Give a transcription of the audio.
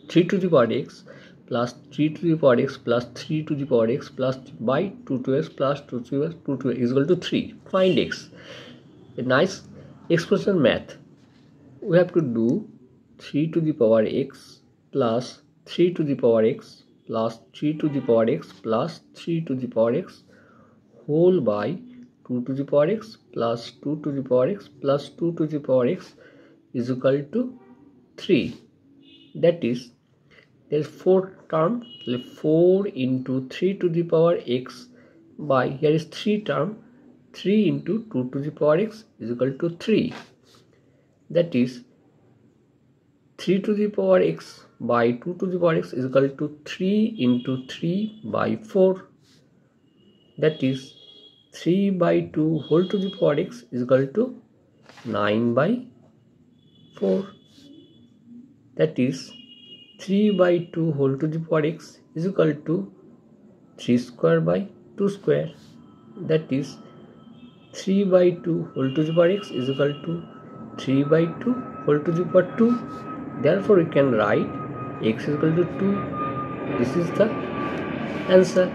3 to the power x plus 3 to the power x plus 3 to the power x plus by 2 to x plus 2 to x 2 to x is equal to 3. Find x. A nice expression math. We have to do 3 to the power x plus 3 to the power x plus 3 to the power x plus 3 to the power x whole by 2 to the power x plus 2 to the power x plus 2 to the power x is equal to 3. That is, there is 4 term, 4 into 3 to the power x by, here is 3 term, 3 into 2 to the power x is equal to 3. That is, 3 to the power x by 2 to the power x is equal to 3 into 3 by 4. That is, 3 by 2 whole to the power x is equal to 9 by 4. That is, 3 by 2 whole to the power x is equal to 3 square by 2 square. That is, 3 by 2 whole to the power x is equal to 3 by 2 whole to the power 2. Therefore, we can write x is equal to 2. This is the answer.